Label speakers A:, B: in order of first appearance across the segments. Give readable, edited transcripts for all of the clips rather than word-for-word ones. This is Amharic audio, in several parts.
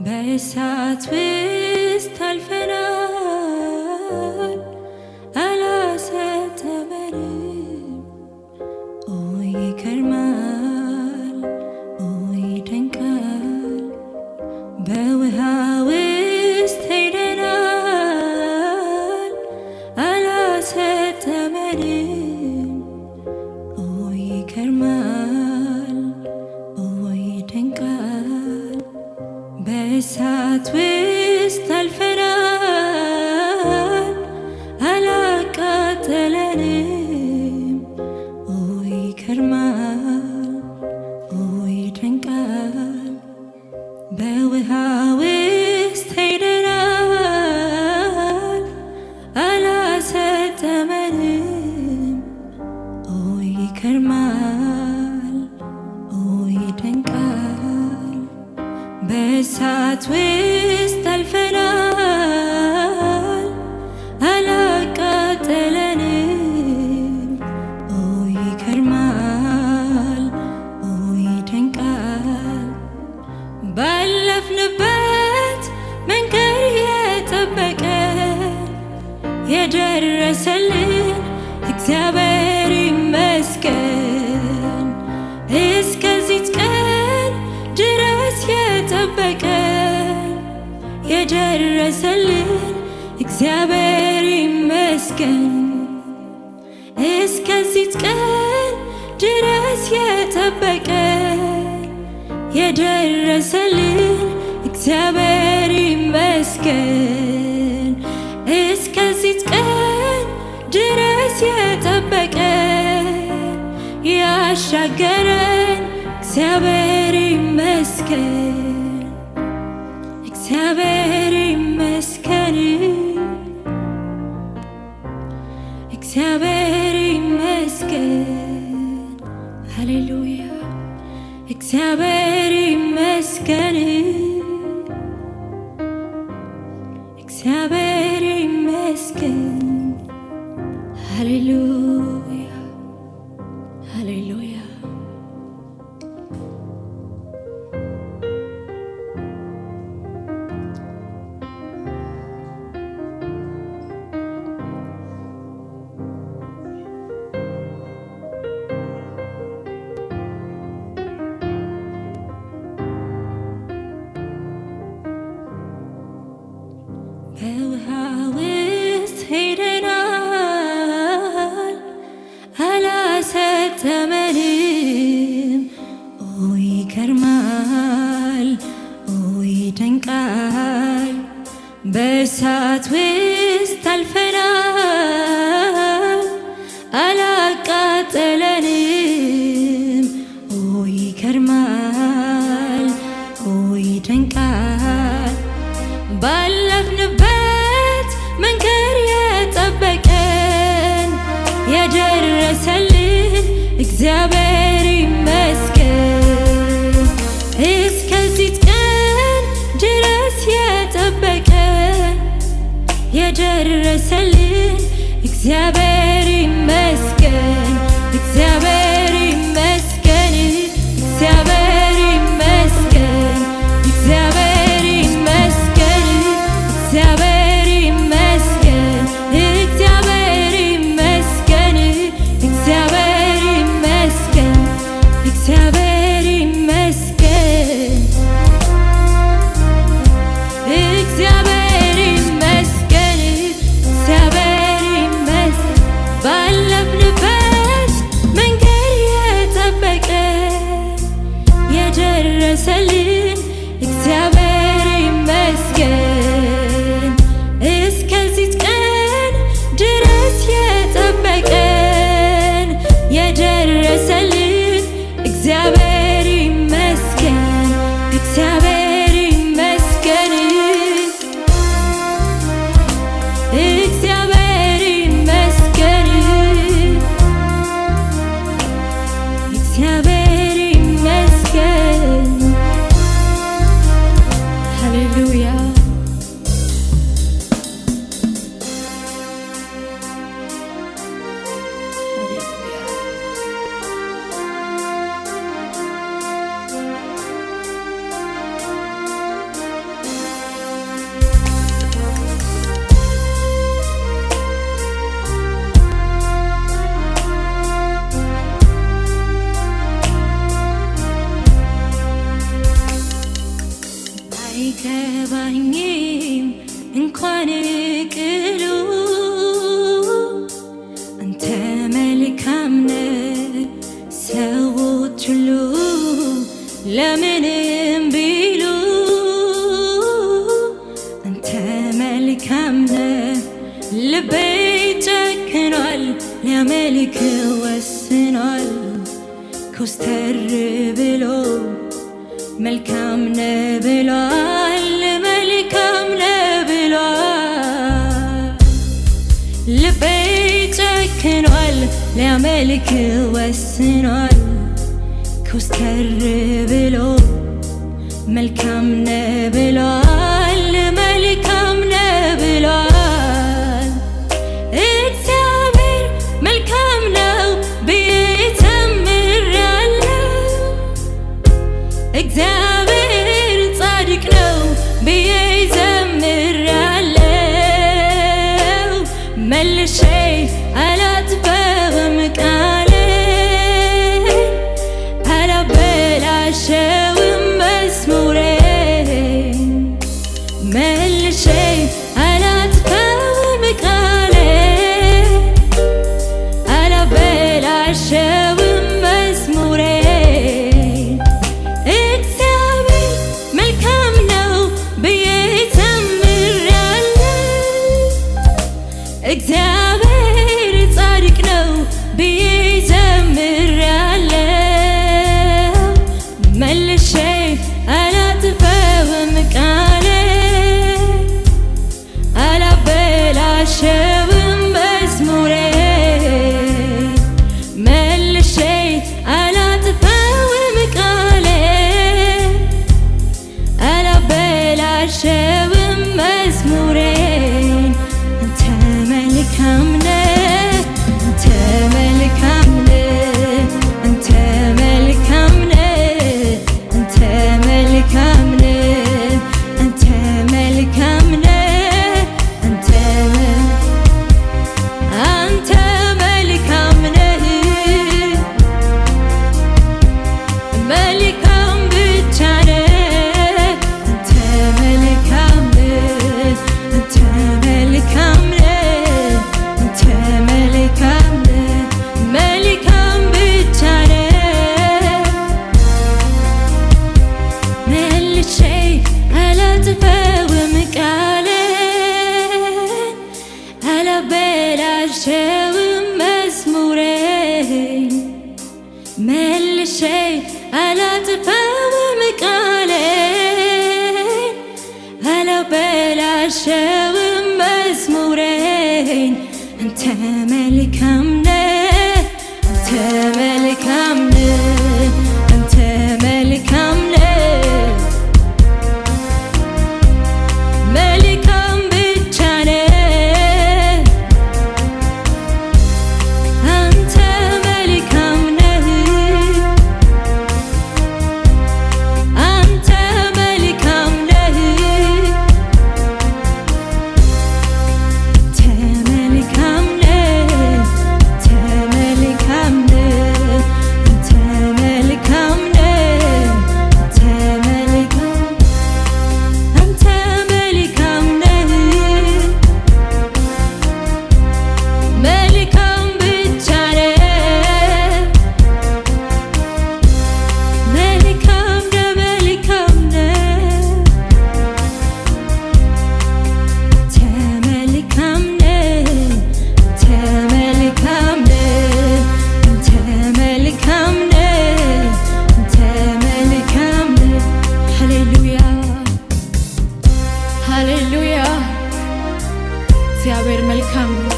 A: በእሳት ውስጥ አልፈናል፣ አላሰጠመንም። ኦ ይገርማል፣ ኦ ይደንቃል። በውሃ ውስጥ ሄደናል፣ አላሰጠመንም። ኦ ይገርማል፣ ኦ ይደንቃል። በእሳት ውስጥ አልፈናል፣ አላቃጠለንም። ኦ ይገርማል፣ ኦ ይደንቃል። በውሃ ውስጥ ሄደናል፣ አላሰጠመንም። ኦ ይገርማል፣ ኦ ይደንቃል። በእሳት ውስጥ አልፈናል፣ አላቃጠለንም። ኦ ይገርማል፣ ኦ ይደንቃል። ባለፍንበት መንገድ የጠበቀን የደረሰልን እግዚአብሔር ይመስገን። እስከዚች ቀን ድረስ የጠበቀን የደረሰልን እግዚአብሔር ይመስገን። እስከዚች ቀን ድረስ የጠበቀን የደረሰልን እግዚአብሔር ይመስገን። እስከዚች ቀን ድረስ የጠበቀን ያሻገረን እግዚአብሔር ይመስገን። እግዚአብሔር ይመስገን፣ እግዚአብሔር ይመስገን። ሃሌሉያ። እግዚአብሔር ይመስገን፣ እግዚአብሔር ይመስገን። ሃሌሉያ፣ ሃሌሉያ። በውሃ ውስጥ ሄደናል፣ አላሰጠመንም። ኦ ይገርማል፣ ኦ ይደንቃል። በእሳት ውስጥ አልፈናል፣ አላቃጠለንም። ኦ ይገርማል፣ ኦ ይደንቃል። ባለፍንበት መንገድ የጠበቀን የደረሰልን እግዚአብሔር ይመስገን። እስከዚች ቀን ድረስ የጠበቀን የደረሰልን እግዚአብሔር ይመስገን። እግዚአብሔር ይመስገን፣ እግዚአብሔር ይመስገን፣ እግዚአብሔር ይመስገን፣ እግዚአብሔር ይመስገን፣ እግዚአብሔር ይመስገን፣ እግዚአብሔር ይመስገን፣ እግዚአብሔር ይመስገን፣ እግዚአብሔር ይመስገን፣ እግዚአብሔር ይመስገን። ባለፍንበት መንገድ ባይገባኝም እንኳን ቅሉ አንተ መልካም ነህ። ሰዎች ሁሉ ለምንም ቢሉ አንተ መልካም ነህ። ልቤ ጨክኗል ሊያመልክ ወስኗል ኮስተር ብሎ መልካም ነህ ብሏል መልካም ነህ ብሏል። ልቤ ጨክኗል ሊያመልክ ወስኗል ኮስተር ብሎ መልካም ነህ ብሏል መልካም ነህ ብሏል። እግዚአብሔር መልካም ነው ብዬ ዘምራለሁ። እግዚአብሔር ጻድቅ ነው ብዬ ዘምራለሁ። መልሼ አላጥፈውም ቃሌን አላበላሸውም መዝሙሬን። መልሼ አላጥፈውም ቃሌን አላበላሸውም መዝሙሬን። እግዚአብሔር መልካም ነው ብዬ ዘምራለሁ። እግዚአብሔር ጻድቅ ነው ብዬ ዘምራለሁ። መልሼ አላጥፈውም ቃሌን አላበላሸውም መዝሙሬን። መልሼ አላጥፈውም ቃሌን አላበላሸውም መዝሙሬን። አንተ መልካም ነህ አንተ መልካም ነህ አንተ መልካም ነህ አንተ መልካም ነህ አንተ መልካም ነህ አንተ መልካም ነህ። መልካም ብቻ ነህ አንተ መልካም ነህ አንተ መልካም ነህ አንተ መልካም ነህ መልካም ብቻ ነህ። መልሼ አላጥፈውም ቃሌን አላበላሸውም መዝሙሬን። መልሼ አላጥፈውም ቃሌን አላበላሸውም መዝሙሬን። አንተ መልካም ነህ አንተ መልካም ነህ አንተ መልካም ነህ መልካም ብቻ ነህ አንተ መልካም ነህ አንተ መልካም ነህ አንተ መልካም ነህ አንተ መልካም ነህ አንተ መልካም ነህ አንተ መልካም አንተ መልካም ነህ መልካም ብቻ ነህ መልካም ነህ መልካም ነህ አንተ መልካም ነህ አንተ መልካም ነህ አንተ መልካም ነህ አንተ መልካም ነህ። ሃሌሉያ ሃሌሉያ። እግዚአብሔር መልካም ነው።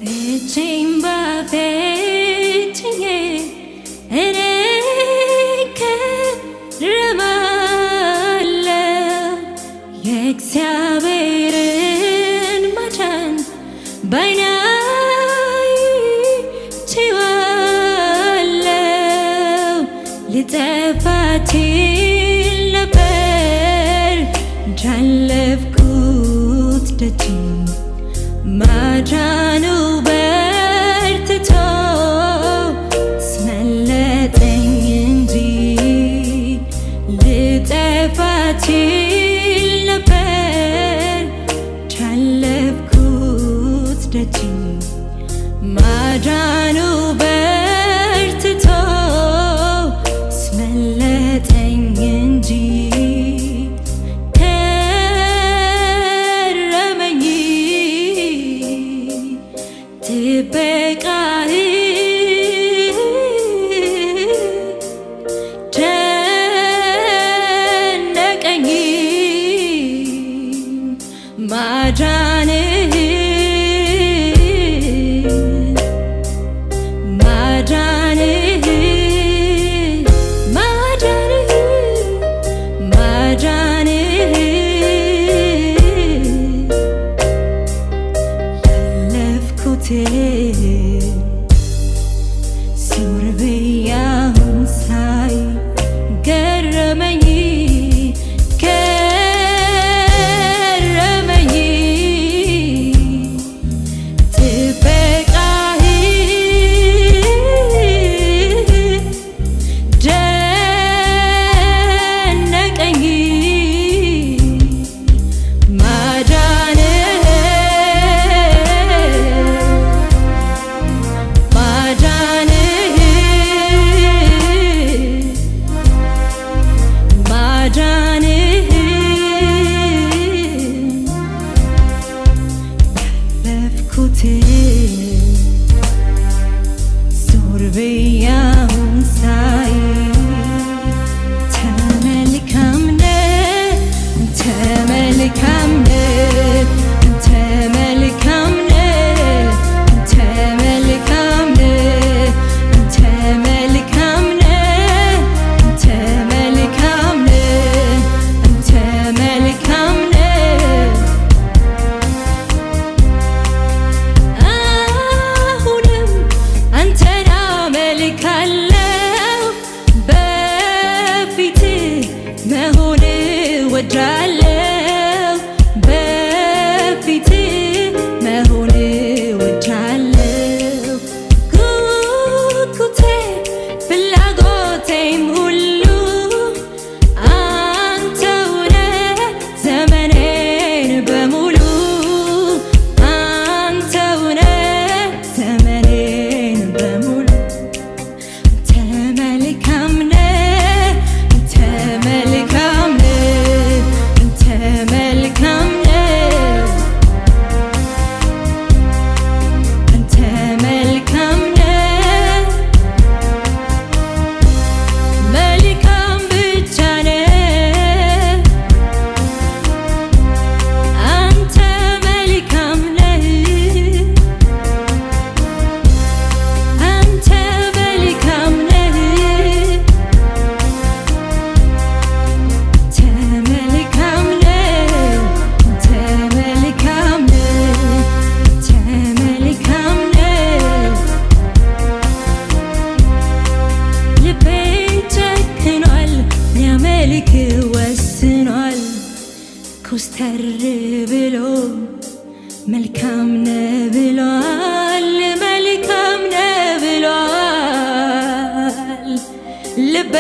A: እጄን ባፌ ጭኜ እኔ እከረማለሁ ነበር ጃለፍኩት ደጅ ማዳኑ በርትቶ ስመለጠኝ እንጂ ልጠፋት ነበር ጃለፍኩት ደጅ ማዳኑ በርትቶ ስመለጠኝ እንጂ ገረመኝ ጥበቃህ ደነቀኝ ማዳንህ ዞር ብዬ አሁን ሳይ ገረመኝ ገረመኝ ጥበቃህ ደነቀኝ ዞር ብዬ አሁን ሳይ ተመልካም ነህ ተመልካም ነህ ተመልካም ነህ ተመልካም ነህ ተመልካም ነህ ተመልካም ነህ ተመልካም ነህ አሁንም አንተን አመልካለሁ በፊትህ መሆን እወዳለሁ በፊትህ መሆን እወዳለሁ ጉጉቴ ፍላጎቴም ሁሉ አንተው ነህ ዘመኔን በሙሉ አንተው ነህ ዘመኔን በሙሉ ተመልካም ነህ ተመልካም ነህ ተመልካም ነህ ተመልካም ነህ መልካም ብቻ ነህ አንተ መልካም ነህ አንተ መልካም ነህ ተመልካም ነህ ተመልካም ነህ ተመልካም ነህ ልቤ ጨክኗል ሊያመልክ ወስኗል ኮስተር ብሎ መልካም ነህ ብሏል መልካም ነህ ብሏል ልቤ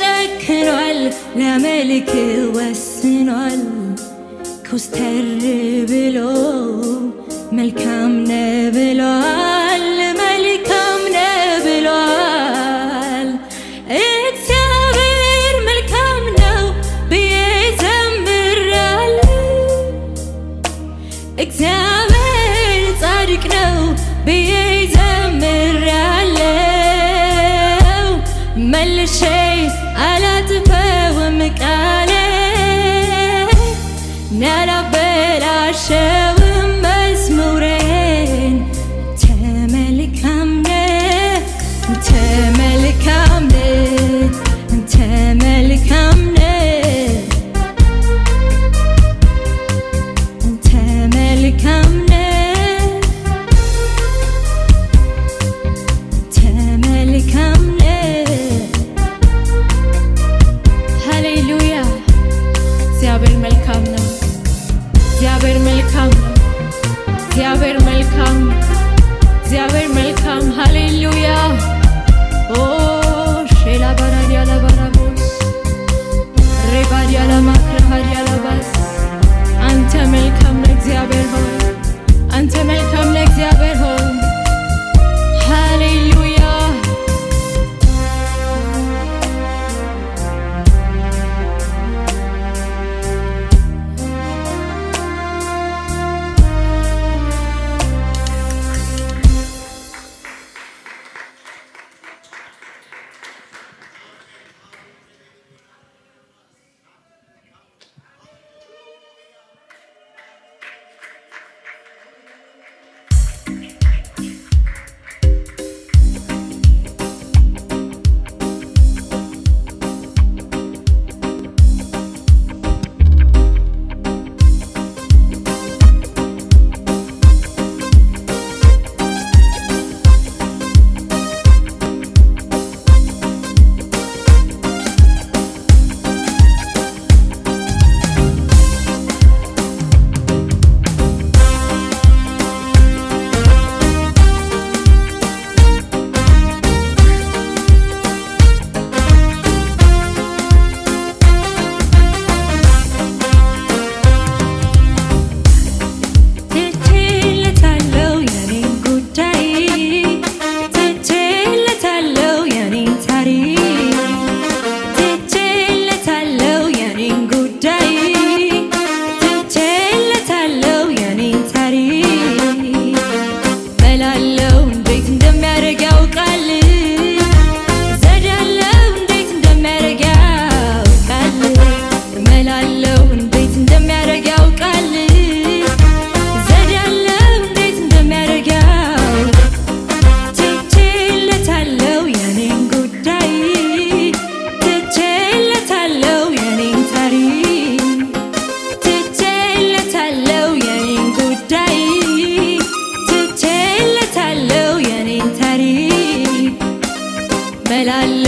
A: ጨክኗል ሊያመልክ ወስኗል ኮስተር ብሎ መልካም ነህ ብሏል መልካም ነህ ብሏል እግዚአብሔር መልካም ነው ብዬ ዘምራለሁ እግዚአብሔር ጻድቅ ነው ብዬ ዘምራለሁ መልሼ አላጥፈውም ቃሌን ያላበላሸውም መዝሙሬን ተመልካም ነህ ተመልካም ነህ ተመልካም ነህ ተመልካም ነህ ተመልካም ነህ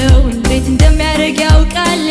A: ያለው እንዴት እንደሚያደርግ ያውቃል።